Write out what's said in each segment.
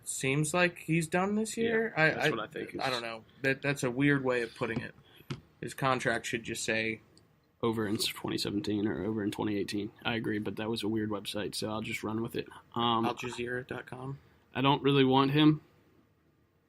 Seems like he's done this year. Yeah, that's what I think. I don't know. That's a weird way of putting it. His contract should just say over in 2017 or over in 2018. I agree, but that was a weird website, so I'll just run with it. AlJazeera.com. I don't really want him,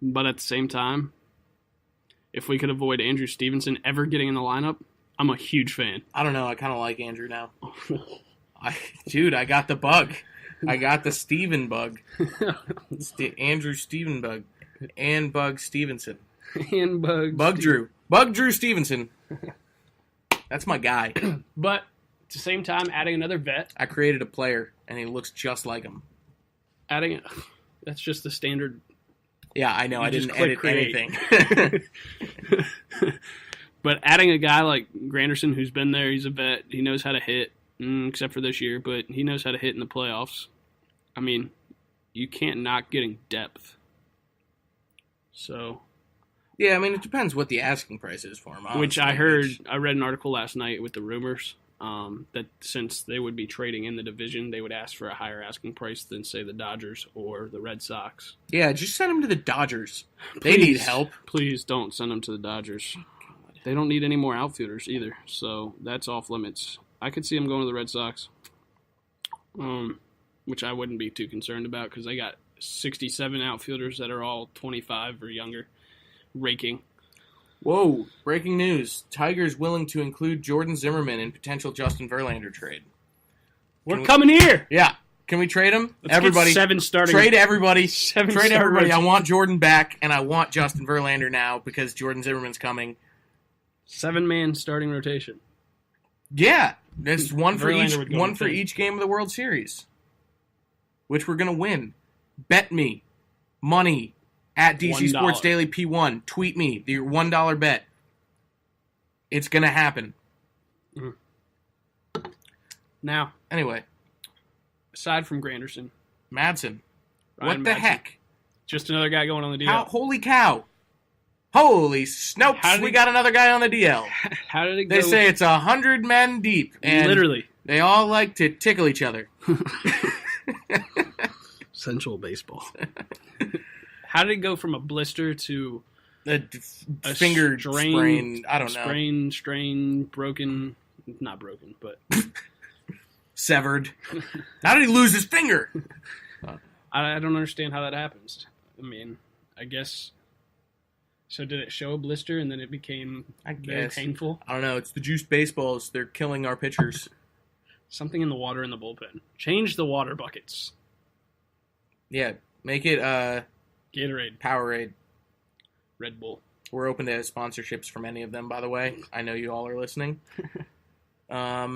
but at the same time, if we could avoid Andrew Stevenson ever getting in the lineup, I'm a huge fan. I don't know. I kind of like Andrew now. Dude, I got the bug. I got the Steven bug. It's the Andrew Steven bug. And Bug Stevenson. And Bug Drew. Bug Drew Stevenson. That's my guy. But at the same time, adding another vet. I created a player, and he looks just like him. That's just the standard. Yeah, I know. I didn't edit anything. But adding a guy like Granderson, who's been there, he's a vet. He knows how to hit, except for this year, but he knows how to hit in the playoffs. I mean, you can't knock getting depth. So... Yeah, I mean, it depends what the asking price is for him. Honestly. Which I read an article last night with the rumors that since they would be trading in the division, they would ask for a higher asking price than, say, the Dodgers or the Red Sox. Yeah, just send him to the Dodgers. They need help. Please don't send him to the Dodgers. They don't need any more outfielders either, so that's off limits. I could see him going to the Red Sox, which I wouldn't be too concerned about because they got 67 outfielders that are all 25 or younger. Raking. Whoa, breaking news. Tigers willing to include Jordan Zimmerman in potential Justin Verlander trade. We're coming here. Yeah. Can we trade him? Let's everybody. Get 7 starting. Trade everybody. Trade everybody. I want Jordan back, and I want Justin Verlander now because Jordan Zimmerman's coming. 7-man starting rotation. Yeah. That's one for each game of the World Series. Which we're going to win. Bet me. Money. At DC $1. Sports Daily P1. Tweet me your $1 bet. It's going to happen. Now, anyway. Aside from Granderson. Madson. What the heck? Just another guy going on the DL. Holy cow. Holy Snopes. We got another guy on the DL. How did it go? They say it's 100 men deep. And literally. They all like to tickle each other. Sensual baseball. How did it go from a blister to a finger sprain? I don't know. Strain, broken. Not broken, but... Severed. How did he lose his finger? I don't understand how that happens. I mean, I guess... So did it show a blister and then it became very painful? I don't know. It's the juiced baseballs. They're killing our pitchers. Something in the water in the bullpen. Change the water buckets. Yeah. Make it... Gatorade. Powerade. Red Bull. We're open to sponsorships from any of them, by the way. I know you all are listening. I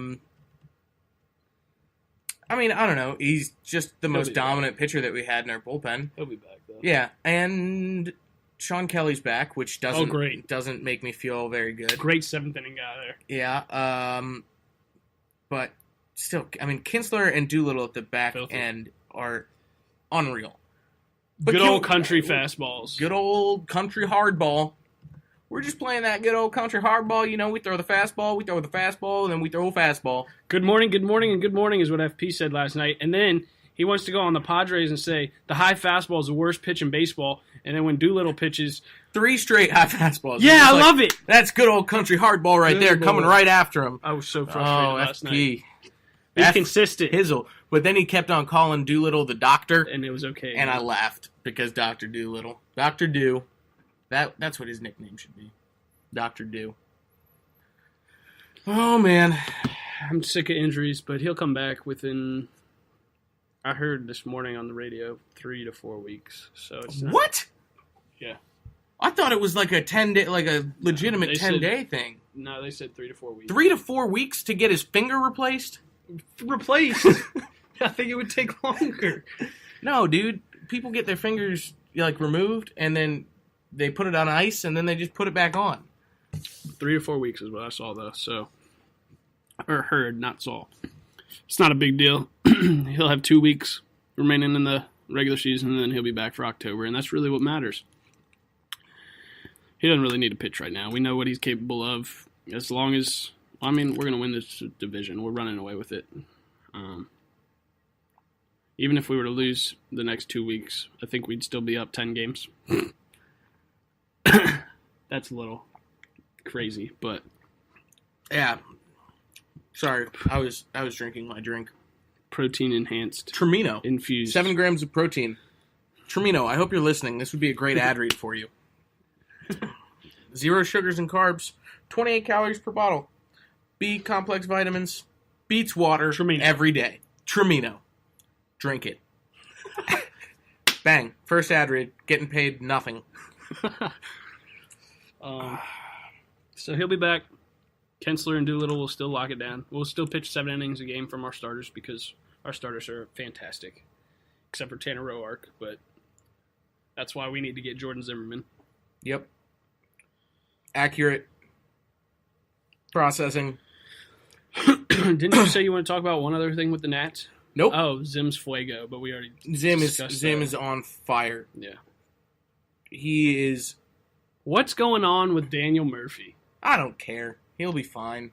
mean, I don't know. He's just the most dominant pitcher that we had in our bullpen. He'll be back, though. Yeah, and Sean Kelly's back, which doesn't make me feel very good. Great 7th-inning guy there. Yeah, but still, I mean, Kinsler and Doolittle at the back end are unreal. But good old country fastballs. Good old country hardball. We're just playing that good old country hardball. You know, we throw the fastball, and then we throw a fastball. Good morning, and good morning is what FP said last night. And then he wants to go on the Padres and say the high fastball is the worst pitch in baseball. And then when Doolittle pitches... 3 straight high fastballs. Yeah, I love it. That's good old country hardball right there, coming right after him. I was so frustrated last night. Be consistent. Hizzle. But then he kept on calling Doolittle the doctor. And it was okay. And I laughed because Dr. Doolittle. Dr. Do. That's what his nickname should be. Dr. Do. Oh, man. I'm sick of injuries, but he'll come back within, I heard this morning on the radio, 3 to 4 weeks. So it's not, what? Yeah. I thought it was like a 10-day, like a legitimate 10-day thing. No, they said 3 to 4 weeks. 3 to 4 weeks to get his finger replaced? Replaced? I think it would take longer. No, dude. People get their fingers like removed, and then they put it on ice, and then they just put it back on. 3 to 4 weeks is what I saw, though. So, or heard, not saw. It's not a big deal. He'll have 2 weeks remaining in the regular season, and then he'll be back for October, and that's really what matters. He doesn't really need to pitch right now. We know what he's capable of. As long as, I mean, we're going to win this division. We're running away with it. Even if we were to lose the next 2 weeks, I think we'd still be up 10 games. That's a little crazy, but Yeah. Sorry, I was drinking my drink. protein enhanced, Termino. infused. 7 grams of protein. Termino, I hope you're listening. This would be a great ad read for you. 0 sugars and carbs. 28 calories per bottle. B complex vitamins. Beats water Termino. every day. Termino. Drink it. Bang. First ad read. Getting paid nothing. So he'll be back. Kensler and Doolittle will still lock it down. We'll still pitch 7 innings a game from our starters because our starters are fantastic, except for Tanner Roark, but that's why we need to get Jordan Zimmerman. Yep. Accurate. Processing. Didn't you say you want to talk about one other thing with the Nats? Nope. Oh, Zim's fuego, but we already Zim discussed that. is on fire. Yeah. He is. What's going on with Daniel Murphy? I don't care. He'll be fine.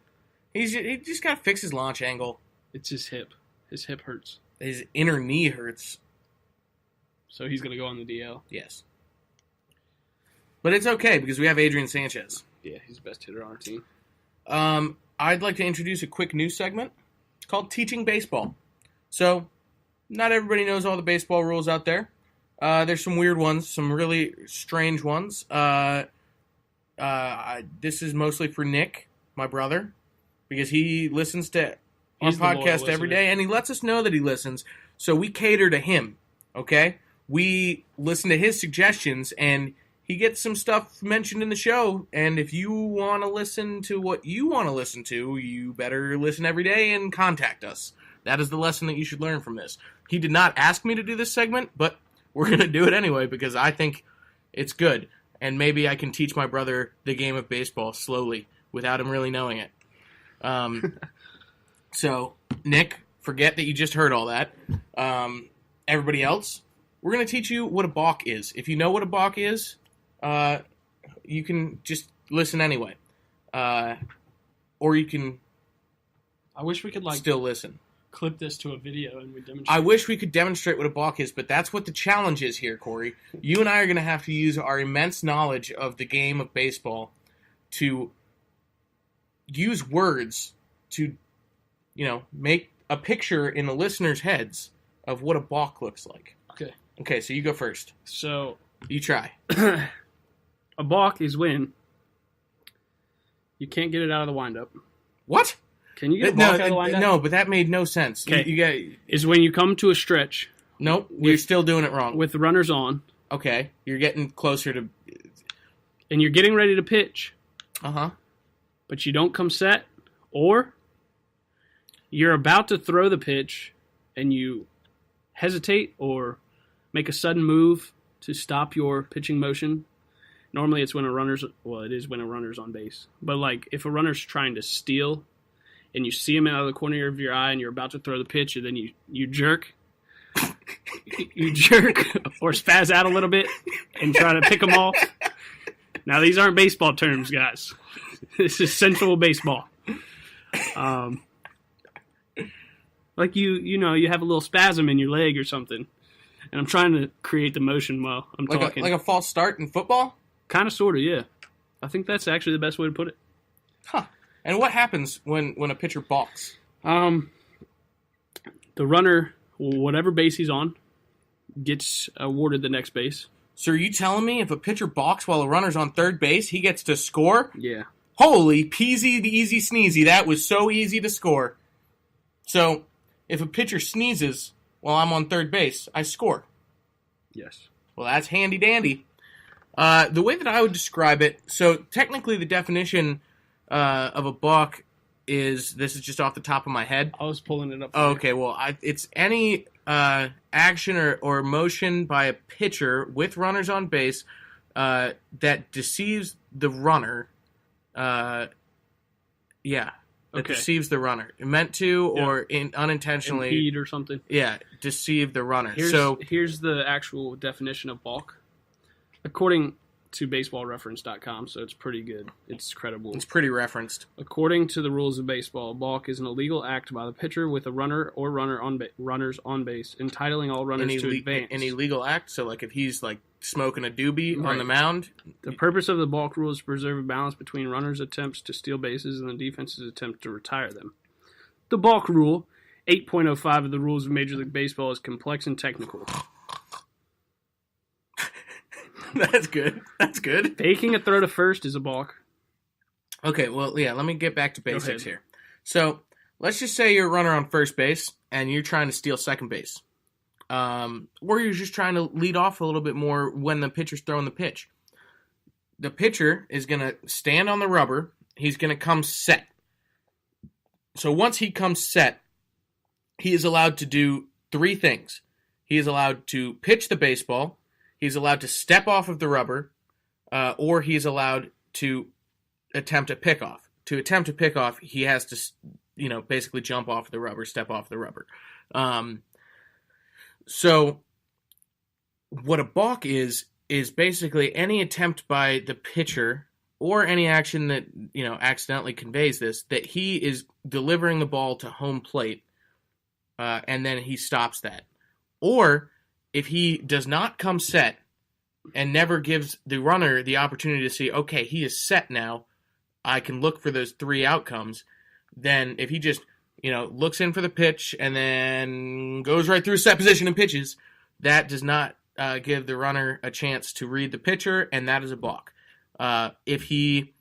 He just got to fix his launch angle. It's his hip. His hip hurts. His inner knee hurts. So he's going to go on the DL. Yes. But it's okay because we have Adrian Sanchez. Yeah, he's the best hitter on our team. I'd like to introduce a quick news segment called Teaching Baseball. So, not everybody knows all the baseball rules out there. There's some weird ones, some really strange ones. This is mostly for Nick, my brother, because he listens to our He's the loyal podcast every listener. day, and he lets us know that he listens. So we cater to him, okay? We listen to his suggestions, and he gets some stuff mentioned in the show. And if you want to listen to what you want to listen to, you better listen every day and contact us. That is the lesson that you should learn from this. He did not ask me to do this segment, but we're going to do it anyway because I think it's good. And maybe I can teach my brother the game of baseball slowly without him really knowing it. So, Nick, forget that you just heard all that. Everybody else, we're going to teach you what a balk is. If you know what a balk is, you can just listen anyway. Or you can I wish we could still listen. clip this to a video and we demonstrate. I wish we could demonstrate what a balk is, but that's what the challenge is here, Corey. You and I are going to have to use our immense knowledge of the game of baseball to use words to, make a picture in the listeners' heads of what a balk looks like. Okay. Okay, so you go first. So You try. a balk is when you can't get it out of the windup. What? Can you get a balk out of the windup? No, but that made no sense. Okay. You got. Is when you come to a stretch Nope, you're still doing it wrong. with the runners on Okay, you're getting closer to. and you're getting ready to pitch, Uh-huh. but you don't come set, or you're about to throw the pitch and you hesitate or make a sudden move to stop your pitching motion. Normally it's when it is when a runner's on base. But like if a runner's trying to steal and you see him out of the corner of your eye and you're about to throw the pitch and then you jerk, you jerk or spaz out a little bit and try to pick them off. Now these aren't baseball terms, guys. This is sensual baseball. Like you have a little spasm in your leg or something, and I'm trying to create the motion while I'm talking. Like a false start in football? Kind of, sort of, yeah. I think that's actually the best way to put it. Huh. And what happens when a pitcher balks? The runner, whatever base he's on, gets awarded the next base. So are you telling me if a pitcher balks while a runner's on third base, he gets to score? Yeah. Holy peasy, the easy sneezy. That was so easy to score. So, if a pitcher sneezes while I'm on third base, I score. Yes. Well, that's handy dandy. The way that I would describe it, so technically the definition of a balk is, this is just off the top of my head. I was pulling it up. Oh, okay, well, it's any action or motion by a pitcher with runners on base that deceives the runner. That Okay. deceives the runner. Meant to or unintentionally. Impede or something. Yeah, deceive the runner. Here's the actual definition of balk. According to baseballreference.com, so it's pretty good. It's credible. It's pretty referenced. According to the rules of baseball, a balk is an illegal act by the pitcher with a runner or runners on base, entitling all runners to advance. An illegal act? So, like, if he's, like, smoking a doobie on the mound? The purpose of the balk rule is to preserve a balance between runners' attempts to steal bases and the defense's attempt to retire them. The balk rule, 8.05 of the rules of Major League Baseball, is complex and technical. That's good. That's good. Faking a throw to first is a balk. Okay, well, yeah, let me get back to basics here. So, let's just say you're a runner on first base, and you're trying to steal second base. Or you're just trying to lead off a little bit more when the pitcher's throwing the pitch. The pitcher is going to stand on the rubber. He's going to come set. So, once he comes set, he is allowed to do three things. He is allowed to pitch the baseball. He's allowed to step off of the rubber, or he's allowed to attempt a pickoff. To attempt a pickoff, he has to, basically jump off the rubber, step off the rubber. So what a balk is basically any attempt by the pitcher or any action that, accidentally conveys this, that he is delivering the ball to home plate, and then he stops that. Or if he does not come set and never gives the runner the opportunity to see, okay, he is set now, I can look for those three outcomes, then if he just, looks in for the pitch and then goes right through set position and pitches, that does not give the runner a chance to read the pitcher, and that is a balk. If he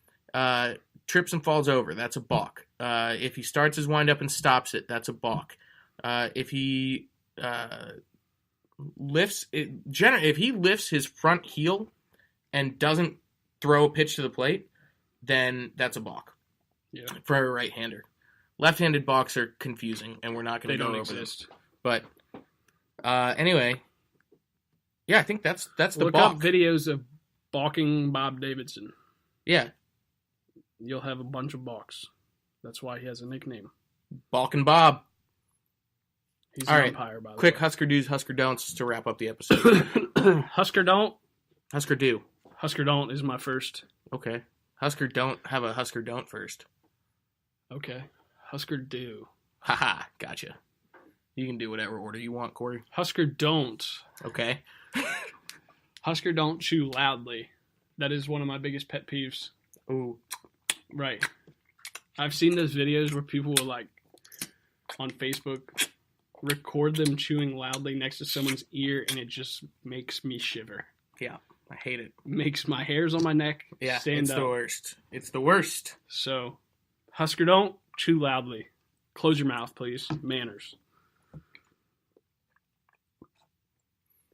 trips and falls over, that's a balk. If he starts his windup and stops it, that's a balk. If he if he lifts his front heel and doesn't throw a pitch to the plate, then that's a balk. Yeah. For a right-hander. Left-handed balks are confusing, and we're not going to go over this. But anyway, yeah, I think that's the Look balk. up videos of balking Bob Davidson. Yeah. You'll have a bunch of balks. That's why he has a nickname. Balkin' Bob. He's All an right. umpire, by the Quick way. Husker do's, Husker don'ts to wrap up the episode. Husker don't. Husker do. Husker don't is my first. Okay. Husker don't have a Husker don't first. Okay. Husker do. Haha, gotcha. You can do whatever order you want, Corey. Husker don't. Okay. Husker don't chew loudly. That is one of my biggest pet peeves. Ooh. Right. I've seen those videos where people will, on Facebook, record them chewing loudly next to someone's ear, and it just makes me shiver. Yeah, I hate it. Makes my hairs on my neck stand it's up. the worst. It's the worst. So, Husker don't chew loudly. Close your mouth, please. Manners.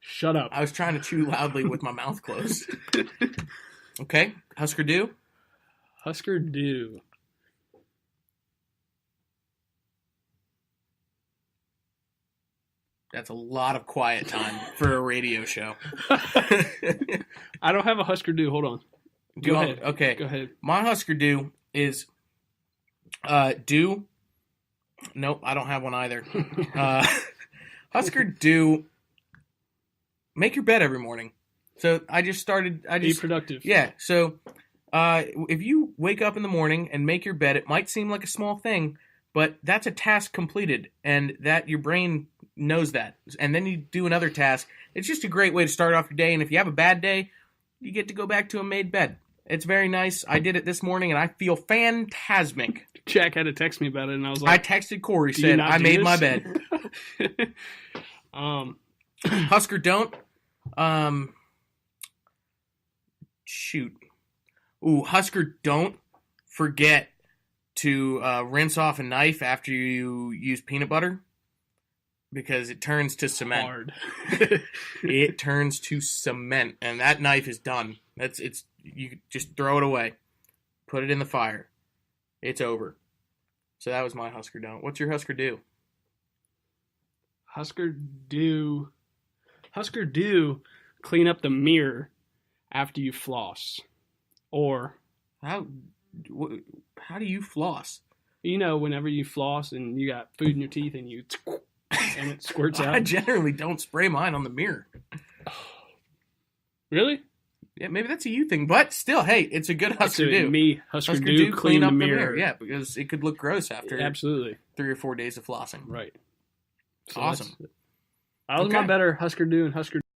Shut up. I was trying to chew loudly with my mouth closed. Okay, Husker do. Husker do. That's a lot of quiet time for a radio show. I don't have a Husker do. Hold on. Go ahead. Okay. Go ahead. My Husker do is do. Nope, I don't have one either. Husker do. Make your bed every morning. So Be productive. Yeah. So if you wake up in the morning and make your bed, it might seem like a small thing, but that's a task completed, and that your brain knows that. And then you do another task. It's just a great way to start off your day. And if you have a bad day, you get to go back to a made bed. It's very nice. I did it this morning, and I feel phantasmic. Jack had to text me about it, and I was I like, texted Corey, said, I made my bed. Husker don't. Shoot. Ooh, Husker don't forget to rinse off a knife after you use peanut butter, because it turns to cement. Hard. It turns to cement, and that knife is done. You just throw it away. Put it in the fire. It's over. So that was my Husker don't. What's your Husker do? Husker do. Husker do clean up the mirror after you floss. Or How do you floss? whenever you floss and you got food in your teeth and and it squirts out. I generally don't spray mine on the mirror. Really? Yeah, maybe that's a you thing, but still, hey, it's a good Husker Du. Me, Husker Du, clean up the mirror. Yeah, because it could look gross after absolutely 3 or 4 days of flossing. right. So Awesome. that was my better Husker Du and Husker